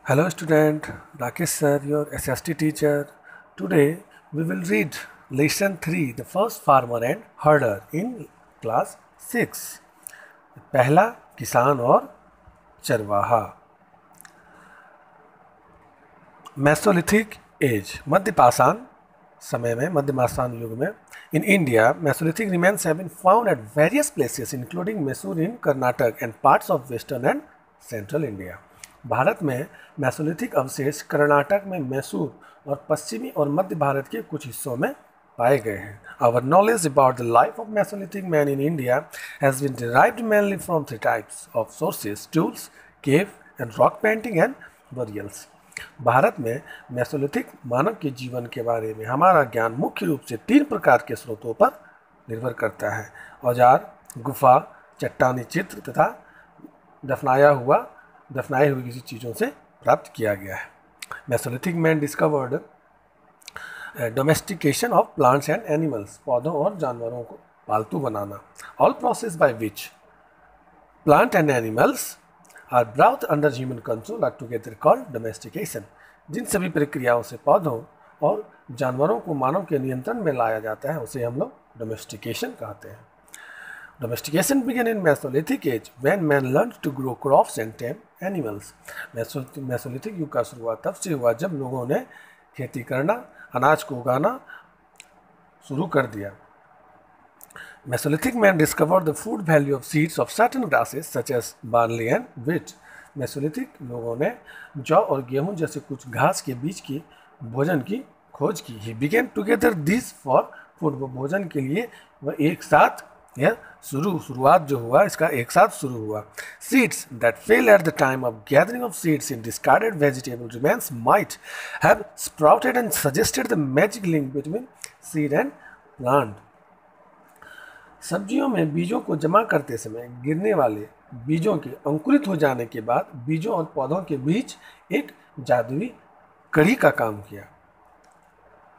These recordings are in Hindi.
Hello student, Rakesh sir, your SST teacher. Today we will read lesson 3, the first farmer and herder in class 6. पहला किसान और चरवाहा. मेसोलिथिक एज, मध्यपाषाण समय में, मध्यपाषाण युग में. In India, Mesolithic remains have been found at various places including Mysore in Karnataka and parts of western and central India. Bharat में मेसोलिथिक अवशेष कर्नाटक में मैसूर और पश्चिमी और मध्य भारत के कुछ हिस्सों में पाए गए हैं. Our knowledge about the life of Mesolithic man in India has been derived mainly from three types of sources: tools, cave and rock painting and burials. Bharat में मेसोलिथिक मानव के जीवन के बारे में हमारा ज्ञान मुख्य रूप से 3 प्रकार के स्रोतों पर निर्भर करता है: औजार, गुफा, चट्टानी चित्र तथा दफनाए हुए किसी चीज़ों से प्राप्त किया गया है. Mesolithic man discovered domestication of plants and animals, पौधों और जानवरों को पालतू बनाना. All process by which plant and animals are brought under human control are together called domestication. जिन सभी प्रक्रियाओं से पौधों और जानवरों को मानव के नियंत्रण में लाया जाता है उसे हम लोग डोमेस्टिकेशन कहते हैं. Domestication began in Mesolithic age when man learned to grow crops and tame animals. Mesolithic युग का शुरुआत तब से हुआ जब लोगों ने खेती करना, अनाज को उगाना शुरू कर दिया. Mesolithic man discovered the food value of seeds of certain grasses such as barley and wheat. Mesolithic लोगों ने जौ और गेहूं जैसे कुछ घास के बीज की भोजन की खोज की. He began together these for food. वो भोजन के लिए वह एक साथ यह शुरुआत जो हुआ इसका एक साथ शुरू हुआ. Seeds that fell at the time of gathering of seeds in discarded vegetable remains might have sprouted and suggested the magic link between seed and plant. सब्जियों में बीजों को जमा करते समय गिरने वाले बीजों के अंकुरित हो जाने के बाद बीजों और पौधों के बीच एक जादुई कड़ी का काम किया.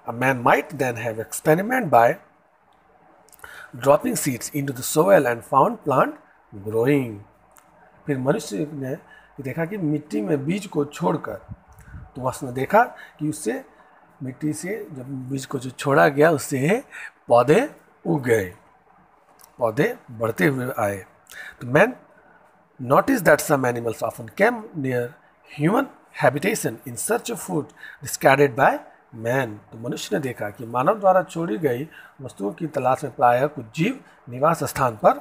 A man might then have experimented by dropping seeds into the soil and found plant growing. फिर मनुष्य ने देखा कि मिट्टी में बीज को छोड़कर, तो उसने देखा कि उससे मिट्टी से जब बीज को जो छोड़ा गया उससे पौधे उग गए, पौधे बढ़ते हुए आए. तो man noticed that some animals often came near human habitation in search of food discarded by man. तो मनुष्य ने देखा कि मानव द्वारा छोड़ी गई वस्तुओं की तलाश में प्रायः कुछ जीव निवास स्थान पर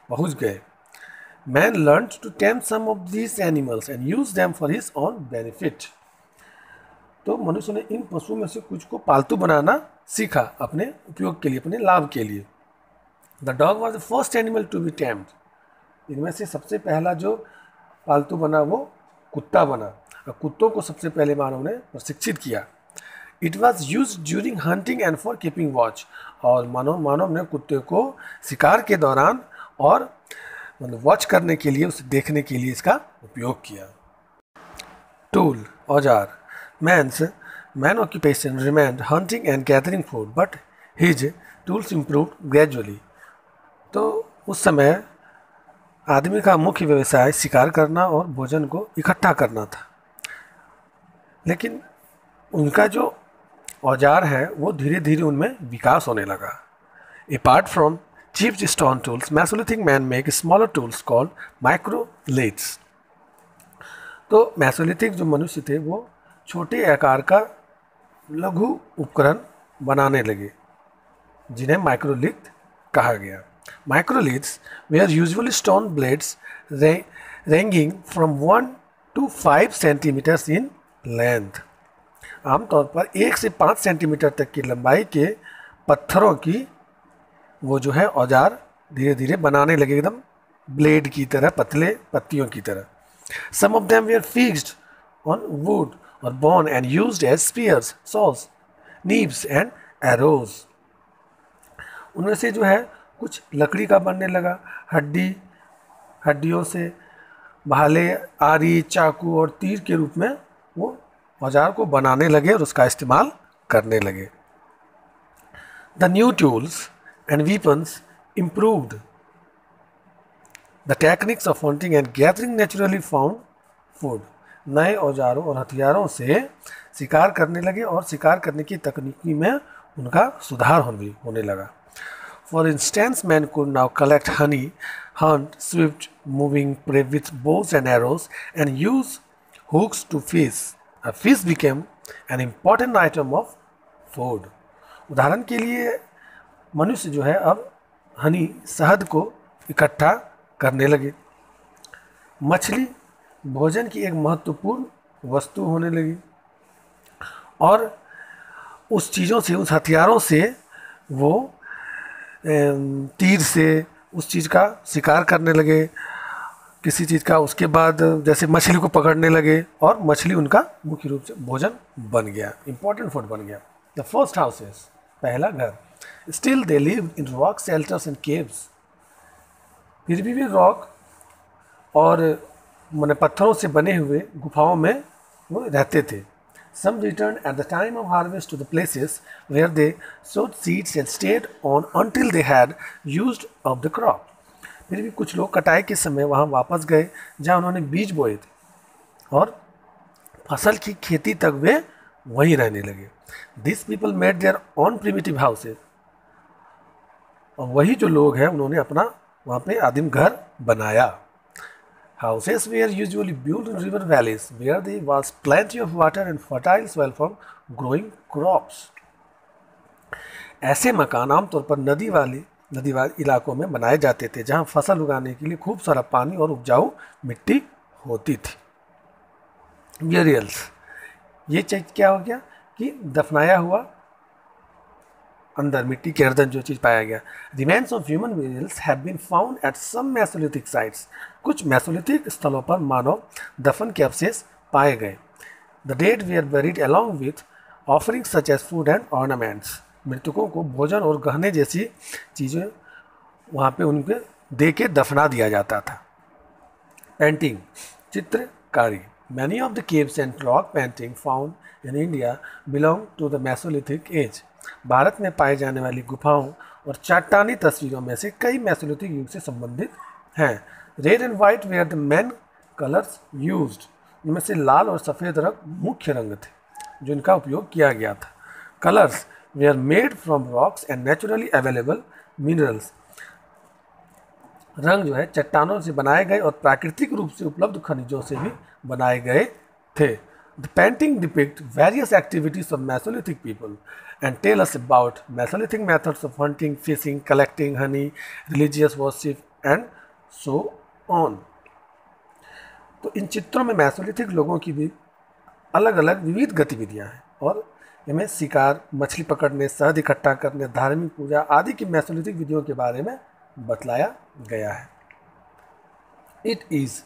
पहुंच गए. Man learn to tame some of these animals and use them for his own benefit. तो मनुष्य ने इन पशुओं में से कुछ को पालतू बनाना सीखा अपने उपयोग के लिए, अपने लाभ के लिए. The dog was the first animal to be tamed. इनमें से सबसे पहला जो पालतू बना वो कुत्ता बना. कुत्तों को सबसे पहले मानव ने प्रशिक्षित किया. It was used during hunting and for keeping watch. और मानव ने कुत्ते को शिकार के दौरान और वॉच करने के लिए, उसे देखने के लिए इसका उपयोग किया. टूल, औजार. Man occupation remained hunting and gathering food, but his tools improved gradually. तो उस समय आदमी का मुख्य व्यवसाय शिकार करना और भोजन को इकट्ठा करना था, लेकिन उनका जो औजार है वो धीरे धीरे उनमें विकास होने लगा. Apart from cheap stone tools, Mesolithic man make smaller tools called microliths. तो मेसोलिथिक जो मनुष्य थे वो छोटे आकार का लघु उपकरण बनाने लगे जिन्हें माइक्रोलिथ कहा गया. Microliths were usually stone blades ranging from 1 to 5 centimeters in length. आमतौर पर 1 से 5 सेंटीमीटर तक की लंबाई के पत्थरों की वो जो है औजार धीरे धीरे बनाने लगे, एकदम ब्लेड की तरह, पतले पत्तियों की तरह. Some of them were fixed on wood or bone and used as spears, saws, knives and arrows. उनमें से जो है कुछ लकड़ी का बनने लगा, हड्डियों से भाले, आरी, चाकू और तीर के रूप में वो औजार को बनाने लगे और उसका इस्तेमाल करने लगे. The new tools and weapons improved the techniques of hunting and gathering naturally found food. नए औजारों और हथियारों से शिकार करने लगे और शिकार करने की तकनीकी में उनका सुधार होने लगा। For instance man could now collect Honey, hunt swift moving prey with bows and arrows and use hooks to fish. A fish became an important item of food. उदाहरण के लिए मनुष्य जो है अब हनी शहद को इकट्ठा करने लगे, मछली भोजन की एक महत्वपूर्ण वस्तु होने लगी और उस चीज़ों से, उस हथियारों से वो तीर से उस चीज़ का शिकार करने लगे, किसी चीज़ का। उसके बाद जैसे मछली को पकड़ने लगे और मछली उनका मुख्य रूप से भोजन बन गया, इंपॉर्टेंट फूड बन गया। द फर्स्ट हाउसेस, पहला घर। Still they live in rock shelters and caves, फिर भी वे रॉक और मैंने पत्थरों से बने हुए गुफाओं में वो रहते थे। Some returned at the time of harvest to the places where they sowed seeds and stayed on until they had used up the crop. फिर भी कुछ लोग कटाई के समय वहाँ वापस गए जहाँ उन्होंने बीज बोए थे और फसल की खेती तक वे वहीं रहने लगे। These people made their own primitive houses. और वही जो लोग हैं उन्होंने अपना वहाँ पे आदिम घर बनाया। Houses were usually built in river valleys where there was plenty of water and fertile soil for growing crops. ऐसे मकान आमतौर पर नदी वाले इलाकों में बनाए जाते थे जहां फसल उगाने के लिए खूब सारा पानी और उपजाऊ मिट्टी होती थी। Burials, ये चीज़ क्या हो गया कि दफनाया हुआ अंदर मिट्टी के अंदर जो चीज़ पाया गया। Remains of human burials have been found at some Mesolithic sites. कुछ मेसोलिथिक स्थलों पर मानव दफन के अवशेष पाए गए। The dead we are buried along with offerings such as food and ornaments. मृतकों को भोजन और गहने जैसी चीज़ें वहाँ पे उनके दे के दफना दिया जाता था। पेंटिंग, चित्रकारी। Many of the caves and rock painting found in India belong to the mesolithic age. भारत में पाए जाने वाली गुफाओं और चट्टानी तस्वीरों में से कई मेसोलिथिक युग से संबंधित हैं। Red and white were the main colours used. इनमें से लाल और सफ़ेद रंग मुख्य रंग थे जो इनका उपयोग किया गया था। Colours were made from rocks and naturally available minerals. रंग जो है चट्टानों से बनाए गए और प्राकृतिक रूप से उपलब्ध खनिजों से भी बनाए गए थे। The painting depict various activities of Mesolithic people and tell us about Mesolithic methods of hunting, fishing, collecting honey, religious worship and so on. तो इन चित्रों में मेसोलिथिक लोगों की भी अलग अलग विविध गतिविधियां हैं और इनमें शिकार, मछली पकड़ने, शहद इकट्ठा करने, धार्मिक पूजा आदि की मेसोलिथिक विधियों के बारे में बतलाया गया है। It is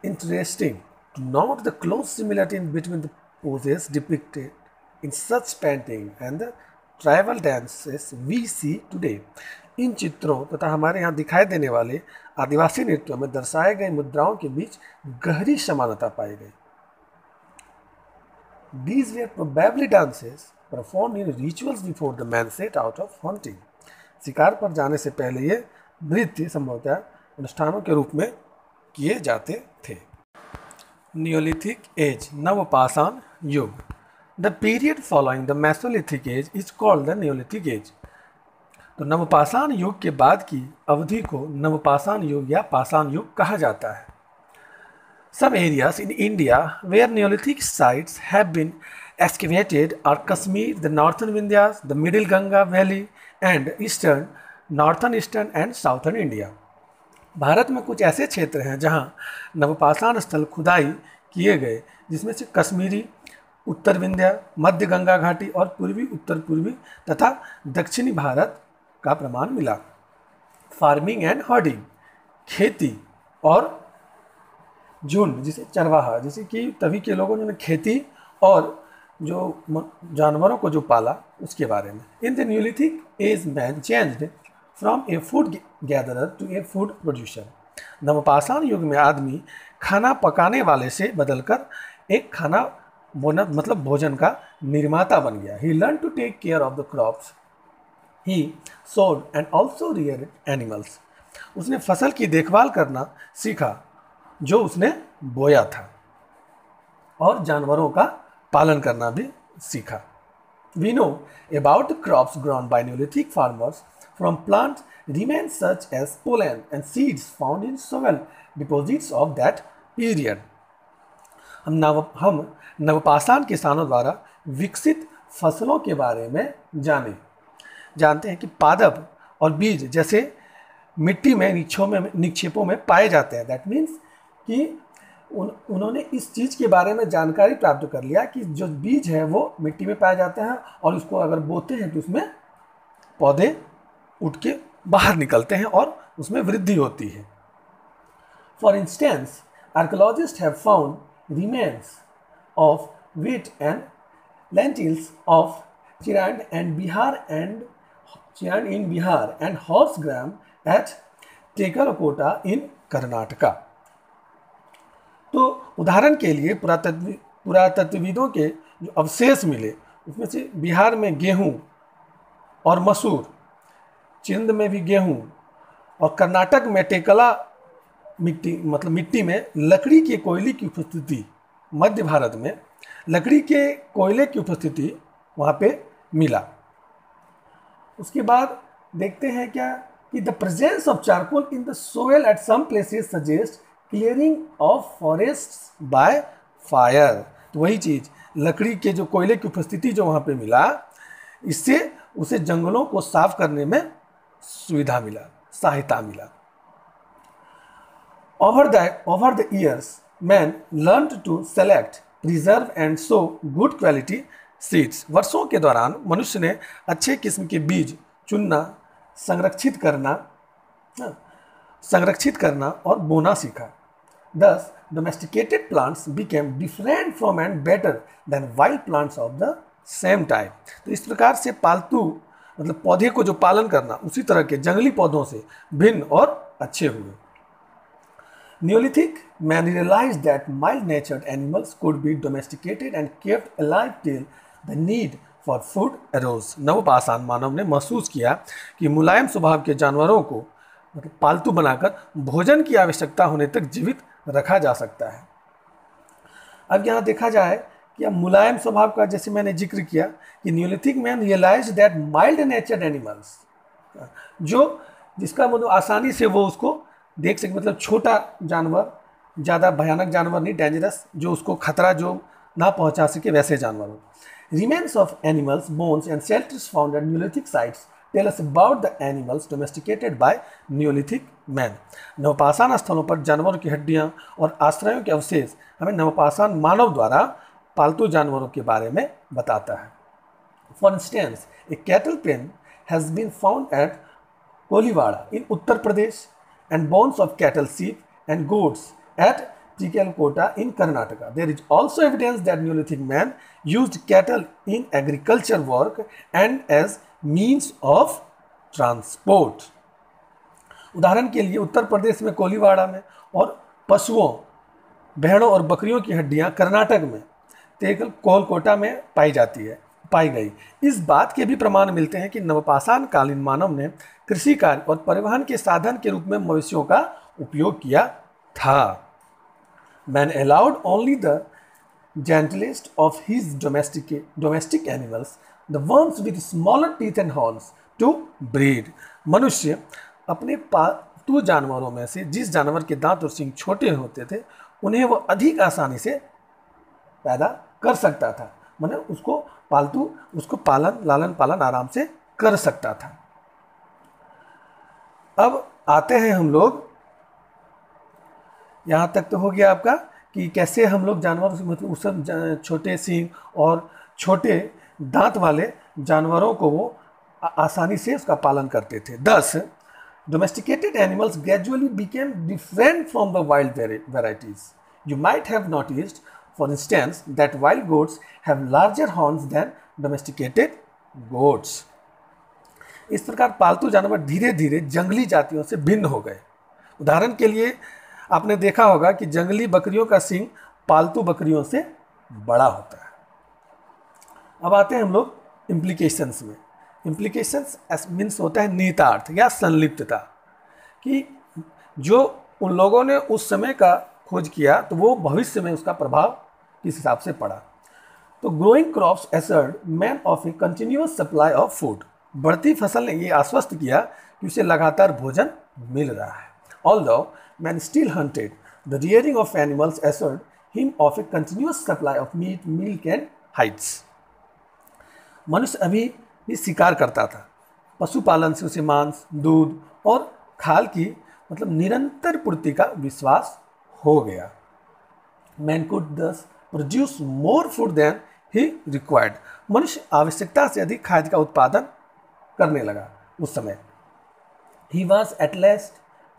interesting to note the close similarity between the poses depicted in such painting and the tribal dances we see today. इन चित्रों तथा हमारे यहाँ दिखाई देने वाले आदिवासी नृत्यों में दर्शाए गए मुद्राओं के बीच गहरी समानता पाई गई। These were probably dances performed in rituals before the man set out of hunting. शिकार पर जाने से पहले ये नृत्य संभवतः अनुष्ठानों के रूप में किए जाते थे। नियोलिथिक एज, नवपाषाण युग। The period following the Mesolithic age is called the Neolithic age. तो नवपाषाण युग के बाद की अवधि को नवपाषाण युग या पाषाण युग कहा जाता है। Some areas in India where Neolithic sites have been excavated are Kashmir, the northern Vindhyas, the middle Ganga Valley and northern eastern and southern India. Bharat में कुछ ऐसे क्षेत्र हैं जहां नवपाषाण स्थल खुदाई किए गए जिसमें से कश्मीरी, उत्तर विंध्य, मध्य गंगा घाटी और पूर्वी उत्तर पूर्वी तथा दक्षिणी भारत का प्रमाण मिला। फार्मिंग एंड हर्डिंग, खेती और झुंड जिसे चरवाहा, जिसे कि तभी के लोगों ने खेती और जो जानवरों को जो पाला उसके बारे में। In the neolithic age man changed from a food gatherer to a food producer. नवपाषाण युग में आदमी खाना पकाने वाले से बदलकर एक खाना मतलब भोजन का निर्माता बन गया। He learn to take care of the crops, he sowed and also rear animals. उसने फसल की देखभाल करना सीखा जो उसने बोया था। और जानवरों का पालन करना भी सीखा। We know about the crops grown by Neolithic farmers from plant remains such as pollen and seeds found in soil deposits of that period. हम नवपाषाण किसानों द्वारा विकसित फसलों के बारे में जानते हैं कि पादप और बीज जैसे मिट्टी में निक्षेपों में पाए जाते हैं। दैट मीन्स कि उन्होंने इस चीज़ के बारे में जानकारी प्राप्त कर लिया कि जो बीज है वो मिट्टी में पाए जाते हैं और उसको अगर बोते हैं तो उसमें पौधे उठ के बाहर निकलते हैं और उसमें वृद्धि होती है। For instance archaeologist have found remains of wheat and lentils of Chirand in Bihar and horse gram at Tekalkota in Karnataka। तो उदाहरण के लिए पुरातत्वविदों के जो अवशेष मिले उसमें से बिहार में गेहूं और मसूर, चिंद में भी गेहूं और कर्नाटक में टेकला मिट्टी में लकड़ी के कोयले की उपस्थिति, मध्य भारत में लकड़ी के कोयले की उपस्थिति वहाँ पे मिला। उसके बाद देखते हैं क्या कि the presence of charcoal in the soil at some places suggest clearing of forest by fire. तो वही चीज़, लकड़ी के जो कोयले की उपस्थिति जो वहाँ पे मिला, इससे उसे जंगलों को साफ करने में सहायता मिला। Over the years, men learned to select, preserve and sow good quality seeds। वर्षों के दौरान मनुष्य ने अच्छे किस्म के बीज चुनना, संरक्षित करना और बोना सीखा। Thus, domesticated plants became different from and better than wild plants of the same type। तो इस प्रकार से पालतू मतलब पौधे को जो पालन करना उसी तरह के जंगली पौधों से भिन्न और अच्छे हुए। Neolithic man realized that mild-natured animals could be domesticated and kept alive till the need for food arose। नवपाषाण मानव ने महसूस किया कि मुलायम स्वभाव के जानवरों को मतलब पालतू बनाकर भोजन की आवश्यकता होने तक जीवित रखा जा सकता है। अब यहाँ देखा जाए कि अब मुलायम स्वभाव का जैसे मैंने जिक्र किया कि neolithic man realize that mild natured animals, जो जिसका मतलब आसानी से वो उसको देख सके, मतलब छोटा जानवर, ज़्यादा भयानक जानवर नहीं, डेंजरस, जो उसको खतरा जो ना पहुंचा सके वैसे जानवर हो। Remains of animals, bones and shelters found at neolithic sites tell us about the animals domesticated by neolithic man. नवपाषाण स्थलों पर जानवरों की हड्डियाँ और आश्रयों के अवशेष हमें नवपाषाण मानव द्वारा पालतू जानवरों के बारे में बताता है। For instance a cattle pen has been found at Koliwada in Uttar Pradesh and bones of cattle, sheep and goats at Tekalkota in Karnataka। There is also evidence that Neolithic man used cattle in agriculture work and as means of transport। उदाहरण के लिए उत्तर प्रदेश में कोलीवाड़ा में और पशुओं, भेड़ों और बकरियों की हड्डियां कर्नाटक में तेकलकोटा में पाई गई। इस बात के भी प्रमाण मिलते हैं कि नवपाषाण कालीन मानव ने कृषि कार्य और परिवहन के साधन के रूप में मवेशियों का उपयोग किया था। Man allowed only the gentlest of his domestic animals, the ones with smaller teeth and horns, to breed। मनुष्य अपने पालतू जानवरों में से जिस जानवर के दांत और सींग छोटे होते थे उन्हें वह अधिक आसानी से पैदा कर सकता था, मतलब उसको लालन पालन आराम से कर सकता था। अब आते हैं हम लोग, यहाँ तक तो हो गया आपका कि कैसे हम लोग जानवरों से मतलब उस सब छोटे सींग और छोटे दांत वाले जानवरों को वो आसानी से उसका पालन करते थे। Thus, domesticated animals gradually became different from the wild varieties। You might have noticed, for instance, that wild goats have larger horns than domesticated goats। इस प्रकार पालतू जानवर धीरे धीरे जंगली जातियों से भिन्न हो गए। उदाहरण के लिए आपने देखा होगा कि जंगली बकरियों का सींग पालतू बकरियों से बड़ा होता है। अब आते हैं हम लोग इम्प्लीकेशंस में। इम्प्लीकेशंस मीन्स होता है निहितार्थ या संलिप्तता, कि जो उन लोगों ने उस समय का खोज किया तो वो भविष्य में उसका प्रभाव इस हिसाब से पढ़ा। तो growing crops assured man of a continuous supply of food, बढ़ती फसल ने ये आश्वस्त किया कि उसे लगातार भोजन मिल रहा है। Although man still hunted, the rearing of animals assured him of a continuous supply of meat, milk and hides. मनुष्य अभी भी शिकार करता था, पशुपालन से उसे मांस, दूध और खाल की मतलब निरंतर पूर्ति का विश्वास हो गया। Man could thus produce more food than he required, मनुष्य आवश्यकता से अधिक खाद्य का उत्पादन करने लगा उस समय। He was at last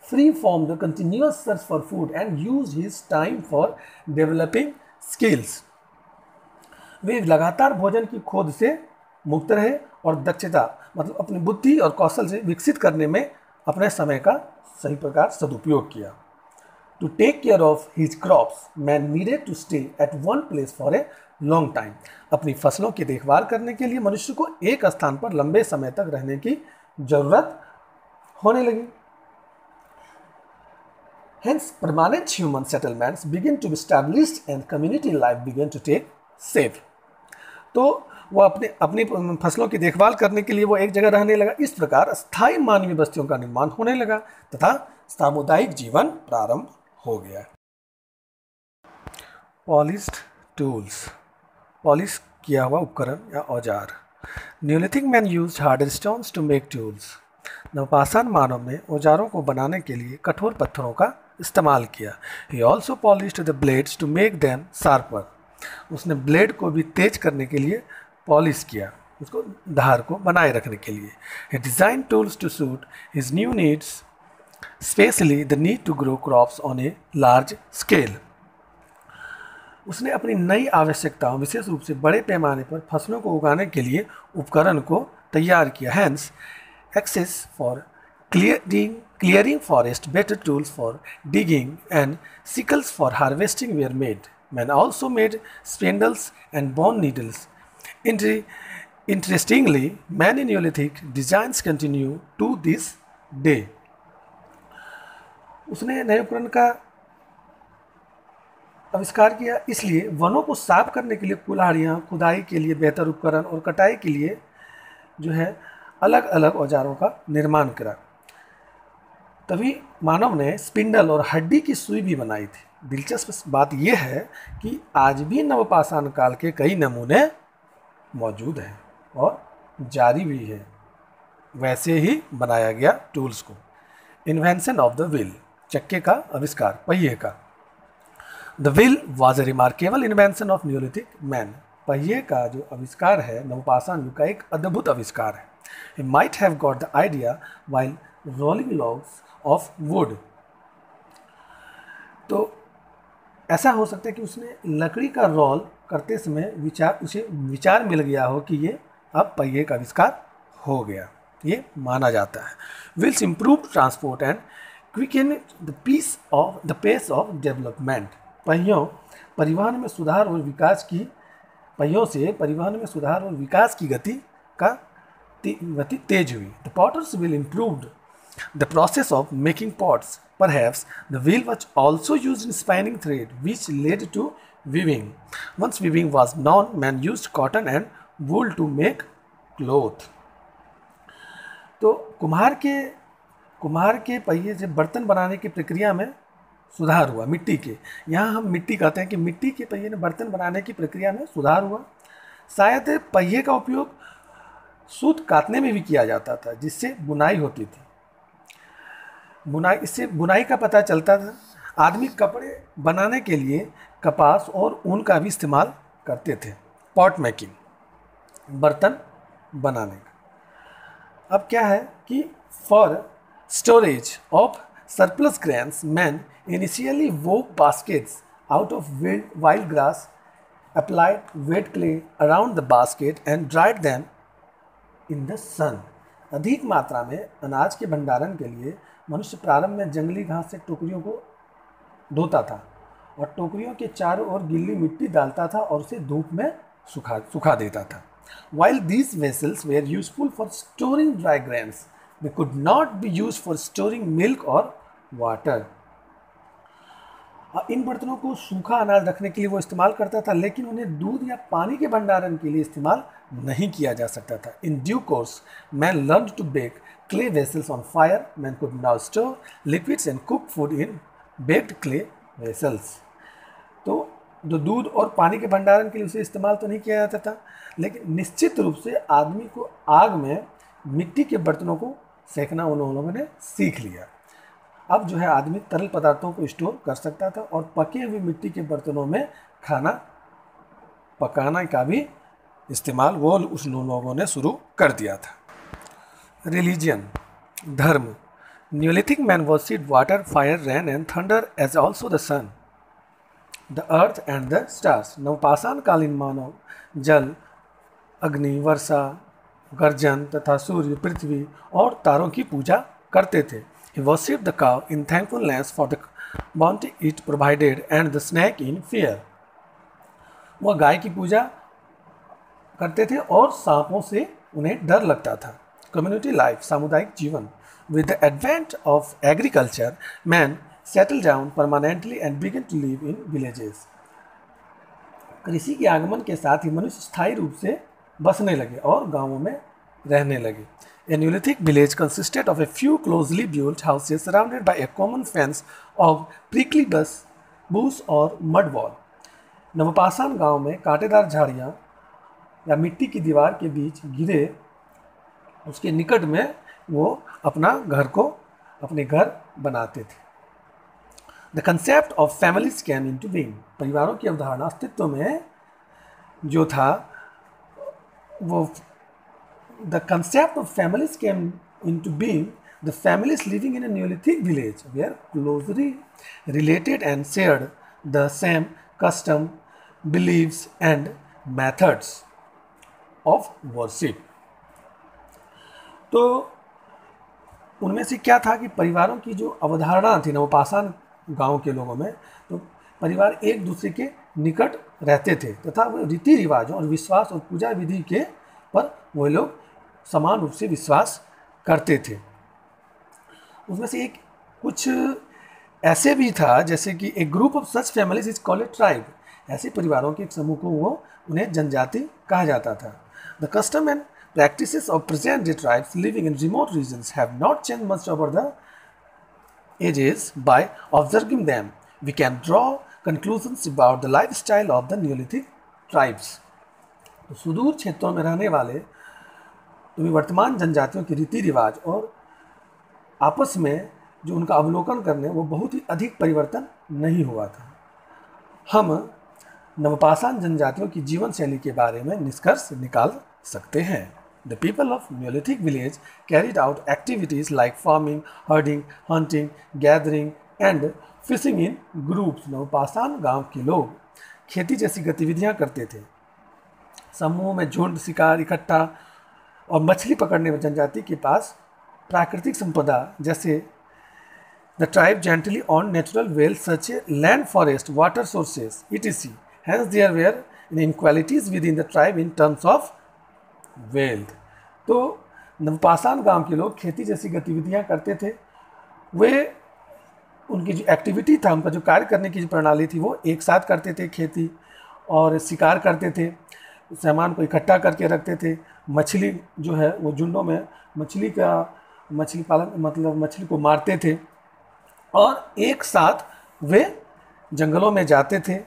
free from the continuous search for food and use his time for developing skills. वे लगातार भोजन की खोज से मुक्त रहे और दक्षता मतलब अपनी बुद्धि और कौशल से विकसित करने में अपने समय का सही प्रकार सदुपयोग किया। To take care of his crops man needed to stay at one place for a long time, अपनी फसलों की देखभाल करने के लिए मनुष्य को एक स्थान पर लंबे समय तक रहने की जरूरत होने लगी। Hence, permanent human settlements begin to be established and community life began to take shape. तो वो अपनी फसलों की देखभाल करने के लिए वो एक जगह रहने लगा। इस प्रकार स्थायी मानवीय बस्तियों का निर्माण होने लगा तथा सामुदायिक जीवन प्रारंभ हो गया। पॉलिश्ड टूल्स, पॉलिश किया हुआ उपकरण या औजार। Neolithic man used hard stones to make tools, नवपाषाण मानव ने औजारों को बनाने के लिए कठोर पत्थरों का इस्तेमाल किया। He also polished the blades to make them sharper, उसने ब्लेड को भी तेज करने के लिए पॉलिश किया, उसको धार को बनाए रखने के लिए। He design tools to suit his new needs, especially the need to grow crops on a large scale, उसने अपनी नई आवश्यकताओं विशेष रूप से बड़े पैमाने पर फसलों को उगाने के लिए उपकरण को तैयार किया। Hence axes for clearing forest, better tools for digging and sickles for harvesting were made. Men also made spindles and bone needles. Interestingly, many Neolithic designs continue to this day. उसने नए उपकरण का आविष्कार किया, इसलिए वनों को साफ करने के लिए कुल्हाड़ियाँ, खुदाई के लिए बेहतर उपकरण और कटाई के लिए जो है अलग अलग औजारों का निर्माण करा। तभी मानव ने स्पिंडल और हड्डी की सुई भी बनाई थी। दिलचस्प बात यह है कि आज भी नवपाषाण काल के कई नमूने मौजूद हैं और जारी भी है वैसे ही बनाया गया टूल्स को। इन्वेंशन ऑफ द व्हील, चक्के का आविष्कार, पहिए का। The wheel was a remarkable invention of Neolithic man, पहिए का जो आविष्कार है नवपाषाण युग का एक अद्भुत आविष्कार है। He might have got the idea while rolling logs of wood. तो ऐसा हो सकता है कि उसने लकड़ी का रोल करते समय उसे विचार मिल गया हो कि ये अब पहिए का आविष्कार हो गया, ये माना जाता है। Wheels improved transport and quickened the pace of development. परिवहन में सुधार और विकास की गति तेज हुई। The potters wheel improved the process of making pots. Perhaps the wheel was also used in spinning thread, which led to weaving. Once weaving was known, men used cotton and wool to make cloth. तो कुम्हार के पहिए से बर्तन बनाने की प्रक्रिया में सुधार हुआ। मिट्टी के, यहाँ हम मिट्टी कहते हैं कि मिट्टी के पहिए ने बर्तन बनाने की प्रक्रिया में सुधार हुआ। शायद पहिए का उपयोग सूत काटने में भी किया जाता था, जिससे बुनाई होती थी। इससे बुनाई का पता चलता था। आदमी कपड़े बनाने के लिए कपास और ऊन का भी इस्तेमाल करते थे। पॉट मेकिंग, बर्तन बनाने का। अब क्या है कि for storage of surplus grains man initially वोव baskets out of wild grass, applied wet clay around the basket and dried them in the sun. अधिक मात्रा में अनाज के भंडारण के लिए मनुष्य प्रारंभ में जंगली घास से टोकरियों को धोता था और टोकरियों के चारों ओर गिल्ली मिट्टी डालता था और उसे धूप में सुखा देता था। While these vessels were useful for storing dry grains, they could not be used for storing milk or water. इन बर्तनों को सूखा अनाज रखने के लिए वो इस्तेमाल करता था, लेकिन उन्हें दूध या पानी के भंडारण के लिए इस्तेमाल नहीं किया जा सकता था। In due course man learn to bake clay vessels on fire, man could now store liquids and cook food in baked clay vessels. तो जो दूध और पानी के भंडारण के लिए उसे इस्तेमाल तो नहीं किया जाता था, लेकिन निश्चित रूप से आदमी को आग में मिट्टी के बर्तनों को सेकना उन लोगों ने सीख लिया। अब जो है आदमी तरल पदार्थों को स्टोर कर सकता था और पके हुए मिट्टी के बर्तनों में खाना पकाना का भी इस्तेमाल वो उस लोगों ने शुरू कर दिया था। रिलीजियन, धर्म। Neolithic man worshipped water, fire, rain and thunder as also the sun, the earth and the stars. नवपाषाण कालीन मानव जल, अग्नि, वर्षा, गर्जन तथा सूर्य, पृथ्वी और तारों की पूजा करते थे। He worshipped the cow in thankfulness for the bounty it provided and the snake in fear. वह गाय की पूजा करते थे और सांपों से उन्हें डर लगता था। Community life, सामुदायिक जीवन। With the advent of agriculture, man settled down permanently and began to live in villages. कृषि के आगमन के साथ ही मनुष्य स्थायी रूप से बसने लगे और गांवों में रहने लगे। A Neolithic village consisted of a few closely built houses surrounded by a common fence of prickly bush और mud wall. नवपाषाण गांव में कांटेदार झाड़ियाँ या मिट्टी की दीवार के बीच घिरे उसके निकट में वो अपने घर बनाते थे। The concept of families came into being. परिवारों की अवधारणा अस्तित्व में जो था वो The concept of families came into being. The families living in a Neolithic village were closely related and shared the same custom, beliefs and methods of worship. तो उनमें से क्या था कि परिवारों की जो अवधारणा थी नवपाषाण गांव के लोगों में, तो परिवार एक दूसरे के निकट रहते थे तथा वो रीति रिवाजों और विश्वास और पूजा विधि के पर वो लोग समान रूप से विश्वास करते थे। उसमें से एक कुछ ऐसे भी था जैसे कि एक group of such families is called a tribe. ऐसे परिवारों के एक समूह को उन्हें जनजाति कहा जाता था। The custom and practices of present day tribes living in remote regions have not change much over the ages. By observing them we can draw conclusions about the life style of the neolithic tribes. तो सुदूर क्षेत्रों में रहने वाले वर्तमान जनजातियों के रीति रिवाज और आपस में जो उनका अवलोकन करने वो बहुत ही अधिक परिवर्तन नहीं हुआ था। हम नवपाषाण जनजातियों की जीवन शैली के बारे में निष्कर्ष निकाल सकते हैं। The people of Neolithic village carried out activities like farming, herding, hunting, gathering and fishing in groups. नवपाषाण गांव के लोग खेती जैसी गतिविधियां करते थे, समूह में झुंड, शिकार, इकट्ठा और मछली पकड़ने में। जनजाति के पास प्राकृतिक संपदा जैसे the tribe gently on natural wealth such a land, forest, water sources etc. Hence there were inequalities within the tribe in terms of wealth. तो नवपाषाण गांव के लोग खेती जैसी गतिविधियां करते थे। वे उनकी जो एक्टिविटी था, उनका जो कार्य करने की जो प्रणाली थी वो एक साथ करते थे, खेती और शिकार करते थे, सामान को इकट्ठा करके रखते थे। मछली जो है वो झुंडों में मछली पालन मतलब मछली को मारते थे और एक साथ वे जंगलों में जाते थे।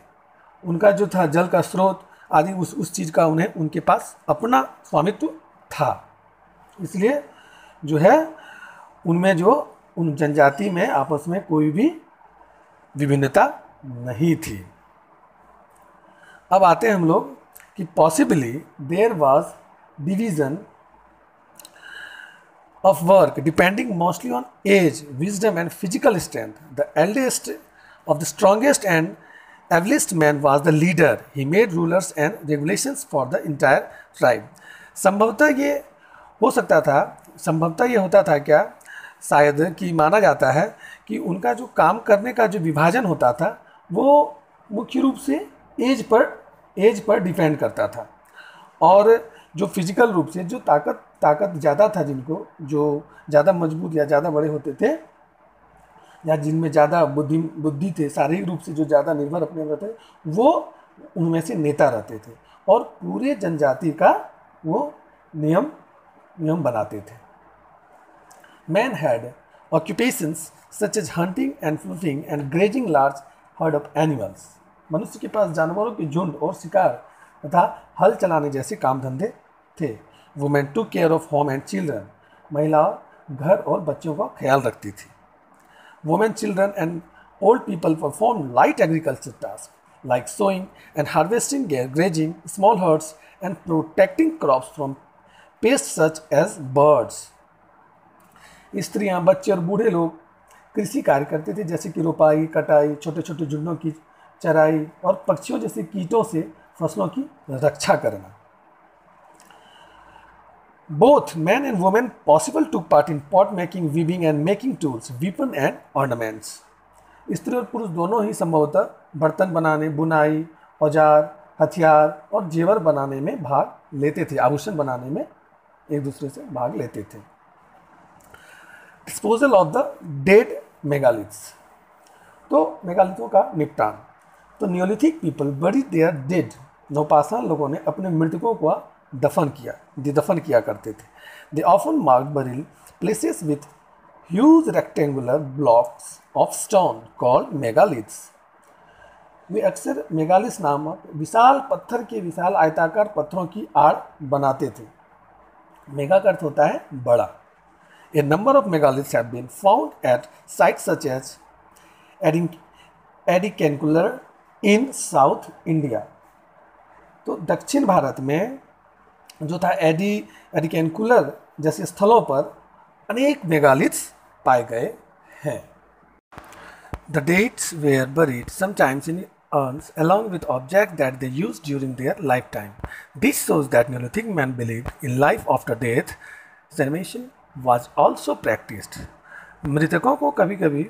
उनका जो था जल का स्रोत आदि उस चीज़ का उनके पास अपना स्वामित्व था। इसलिए जो है उनमें जो उन जनजाति में आपस में कोई भी विभिन्नता नहीं थी। अब आते हैं हम लोग कि possibly there was division of work depending mostly on age, wisdom and physical strength. The eldest of the strongest and ablest man was the leader. He made rulers and regulations for the entire tribe. संभवतः ये होता था क्या, शायद कि माना जाता है कि उनका जो काम करने का जो विभाजन होता था वो मुख्य रूप से एज पर डिपेंड करता था और जो फिजिकल रूप से जो ताकत ज़्यादा था, जिनको जो ज़्यादा मजबूत या ज़्यादा बड़े होते थे या जिनमें ज़्यादा बुद्धि थे, शारीरिक रूप से जो ज़्यादा निर्भर अपने पर थे, वो उनमें से नेता रहते थे और पूरे जनजाति का वो नियम बनाते थे। Man had occupations such as hunting and fishing and grazing large herd of animals। मनुष्य के पास जानवरों के झुंड और शिकार तथा हल चलाने जैसे काम धंधे थे। Women to care of home and children. महिला घर और बच्चों का ख्याल रखती थी। Women, children and old people perform light agriculture task like sowing and harvesting, grazing small herds and protecting crops from pest such as birds. स्त्रियां, बच्चे और बूढ़े लोग कृषि कार्य करते थे, जैसे कि रोपाई, कटाई, छोटे छोटे झुंडों की चराई और पक्षियों जैसे कीटों से फसलों की रक्षा करना। Both man and women possible to part in pot making, weaving and making tools, weapon and ornaments. स्त्री और पुरुष दोनों ही संभवतः बर्तन बनाने, बुनाई, औजार, हथियार और जेवर बनाने में भाग लेते थे, आभूषण बनाने में एक दूसरे से भाग लेते थे। Disposal of the dead megaliths. तो मेगालिथों का निपटान। तो नियोलिथिक पीपल बड़ी देयर डेड। नवपाषाण लोगों ने अपने मृतकों को दफन किया करते थे। They often mark burial places with huge rectangular blocks of stone called megaliths. वे अक्सर मेगालिथ्स नामक विशाल पत्थर के विशाल आयताकार पत्थरों की आड़ बनाते थे। मेगा का अर्थ होता है बड़ा। A number of megaliths have been found at sites such as Adikankular in South India। तो दक्षिण भारत में जो था एडिकैनकुलर जैसे स्थलों पर अनेक मेगालिथ्स पाए गए हैं। The deads were buried sometimes in urns along with objects that they used during their lifetime। This shows that Neolithic men believed in life after death। Cremation was also practiced। मृतकों को कभी कभी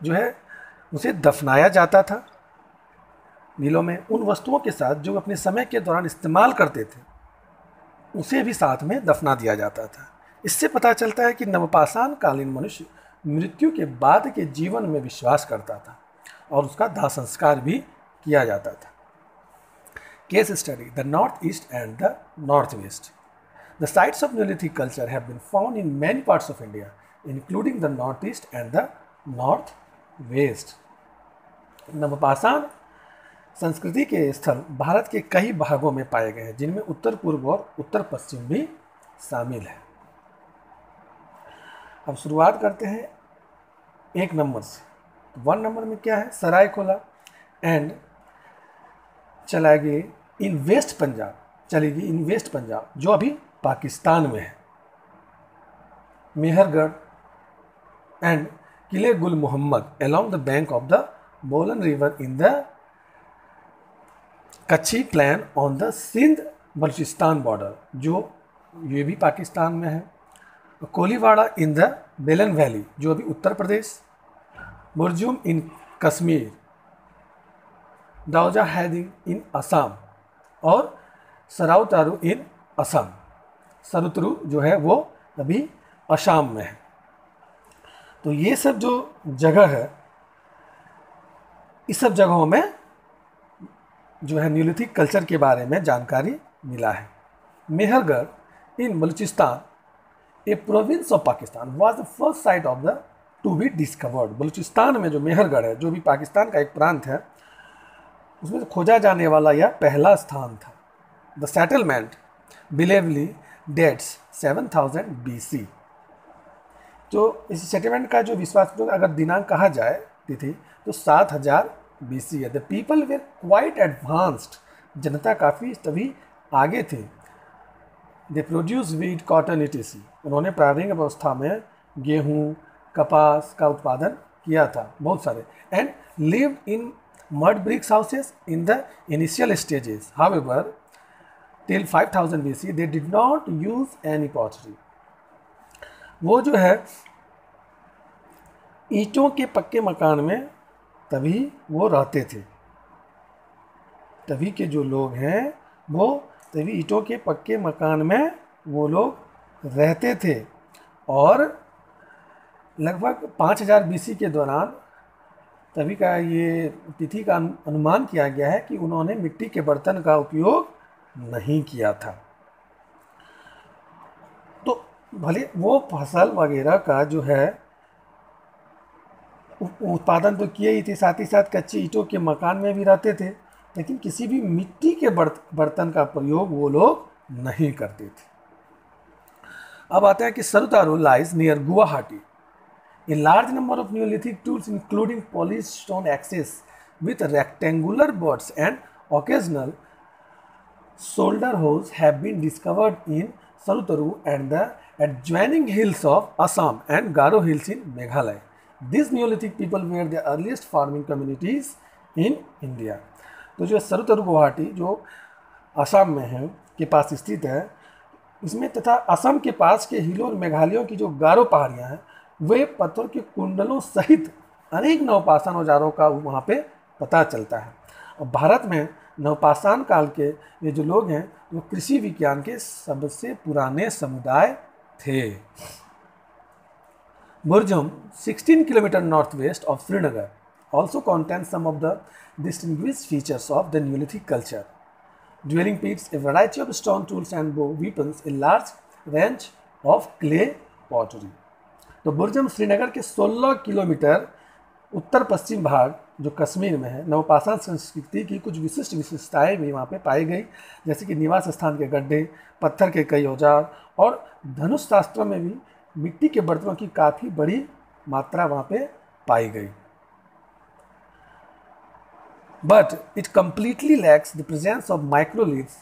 जो है उसे दफनाया जाता था नीलों में उन वस्तुओं के साथ जो अपने समय के दौरान इस्तेमाल करते थे, उसे भी साथ में दफना दिया जाता था। इससे पता चलता है कि नवपाषाण कालीन मनुष्य मृत्यु के बाद के जीवन में विश्वास करता था और उसका दाह संस्कार भी किया जाता था। Case study, the north east and the north west. The sites of Neolithic culture have been found in many parts of India, including the northeast and the northwest। नवपाषाण संस्कृति के स्थल भारत के कई भागों में पाए गए हैं, जिनमें उत्तर पूर्व और उत्तर पश्चिम भी शामिल है। अब शुरुआत करते हैं 1 नंबर से। 1 नंबर में क्या है? सरायकोला एंड चलाएगी इन वेस्ट पंजाब, जो अभी पाकिस्तान में है। Mehrgarh and Kili Gul Mohammad along the bank of the Bolan river in the Kachhi plain on the Sindh Balochistan border, जो ये भी पाकिस्तान में है। Koliwada in the Belan valley, जो अभी उत्तर प्रदेश। मुरजुम इन कश्मीर। दाऊजा हैदिंग इन असम और सराउतारू इन असम। सरुतरु जो है वो अभी असम में है। तो ये सब जो जगह है, इस सब जगहों में जो है न्यूलिथिक कल्चर के बारे में जानकारी मिला है। Mehrgarh in Balochistan, a province of Pakistan, was the first site of the to be discovered. Balochistan में जो मेहरगढ़ है, जो भी पाकिस्तान का एक प्रांत है, उसमें खोजा जाने वाला यह पहला स्थान था। The settlement believably dates 7000 BC। तो इस सेटलमेंट का जो विश्वास, अगर दिनांक कहा जाए तिथि, तो 7000 BC है। The people were quite advanced, जनता काफ़ी तभी आगे थे। They produce wheat, cotton etc। उन्होंने प्रारंभिक अवस्था में गेहूँ, कपास का उत्पादन किया था, बहुत सारे। And lived in mud bricks houses in the initial stages। However, till 5000 BC, they did not use any pottery। वो जो है ईंटों के पक्के मकान में तभी वो रहते थे। तभी के जो लोग हैं वो तभी ईंटों के पक्के मकान में वो लोग रहते थे। और लगभग 5000 BC के दौरान तभी का ये तिथि का अनुमान किया गया है कि उन्होंने मिट्टी के बर्तन का उपयोग नहीं किया था। तो भले वो फसल वगैरह का जो है उत्पादन तो किए ही थे, साथ ही साथ कच्ची ईंटों के मकान में भी रहते थे, लेकिन किसी भी मिट्टी के बर्तन का प्रयोग वो लोग नहीं करते थे। अब आता है कि Sarutaru lies near Guwahati. A large number of Neolithic tools, including polished stone axes with rectangular butts and occasional solder holes, have been discovered in Sarutaru and the adjoining hills of Assam and Garo Hills in Meghalaya. These Neolithic people were the earliest farming communities in India. तो जो सरुतरु गुवाहाटी जो असम में है के पास स्थित है, इसमें तथा असम के पास के हिलों और मेघालयों की जो गारो पहाड़ियाँ हैं वे पत्थर के कुंडलों सहित अनेक नवपाषाण औजारों का वहाँ पे पता चलता है। और भारत में नवपाषाण काल के ये जो लोग हैं वो कृषि विज्ञान के सबसे पुराने समुदाय थे। बुर्जम 16 kilometre north west of Srinagar also contains some of the distinguished features of the Neolithic culture. Dwelling pits, a variety of stone tools and bow weapons, a large range of clay pottery. तो बुर्जम श्रीनगर के 16 किलोमीटर उत्तर पश्चिम भाग जो कश्मीर में है, नवपाषाण संस्कृति की कुछ विशिष्ट विशेषताएं भी वहाँ पे पाई गई, जैसे कि निवास स्थान के गड्ढे, पत्थर के कई औजार और धनुष शास्त्र में भी मिट्टी के बर्तनों की काफ़ी बड़ी मात्रा वहाँ पे पाई गई। But it completely lacks the presence of microliths.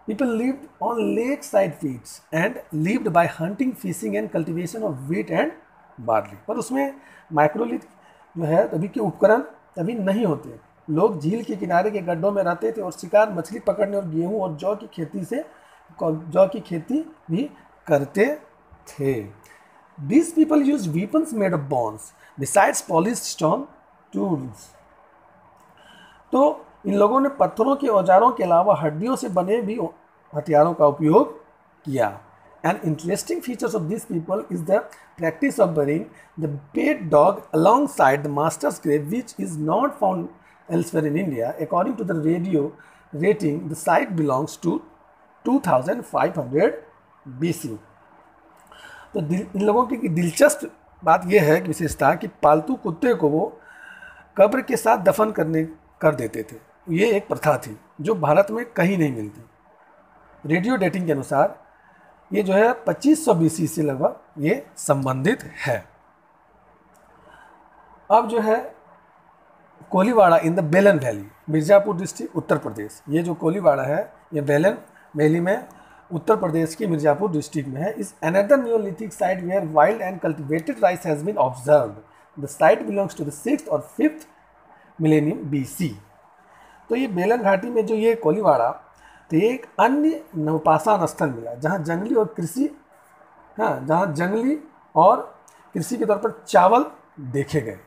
People lived on lakeside feats and lived by hunting, fishing and cultivation of wheat and barley. पर उसमें माइक्रोलिथ जो है तभी के उपकरण तभी नहीं होते। लोग झील के किनारे के गड्ढों में रहते थे और शिकार, मछली पकड़ने और गेहूं और जौ की खेती भी करते थे। These people used weapons made of bones besides polished stone tools. तो इन लोगों ने पत्थरों के औजारों के अलावा हड्डियों से बने भी हथियारों का उपयोग किया। An interesting feature of these people is the practice of burying the pet dog alongside the master's grave, which is not found elsewhere in India. According to the radio rating, the site belongs to 2500 BC. तो इन लोगों की दिलचस्प बात यह है कि विशेषता कि पालतू कुत्ते को वो कब्र के साथ दफन कर देते थे। ये एक प्रथा थी जो भारत में कहीं नहीं मिलती। रेडियो डेटिंग के अनुसार ये जो है 2500 BC से लगभग ये संबंधित है। अब जो है Koliwada in the Belan valley, Mirzapur district, Uttar Pradesh. ये जो कोलीवाड़ा है ये बेलन वैली में उत्तर प्रदेश के मिर्ज़ापुर डिस्ट्रिक्ट में है। Is another neolithic site where wild and cultivated rice has been observed. The site belongs to the 6th और 5th मिलेनियम BC। तो ये बेलन घाटी में जो ये कोलीवाड़ा, तो ये एक अन्य नवपाषाण स्थल मिला जहाँ जंगली और कृषि के तौर पर चावल देखे गए।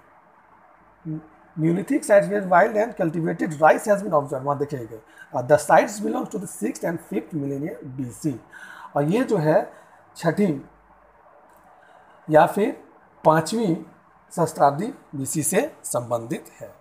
Neolithic sites where wild and cultivated rice has been observe, वहाँ देखे गए। The sites belongs to the 6th and 5th millennium BC। और ये जो है 6ठी या फिर 5वीं सहस्त्राब्दी BC से संबंधित है।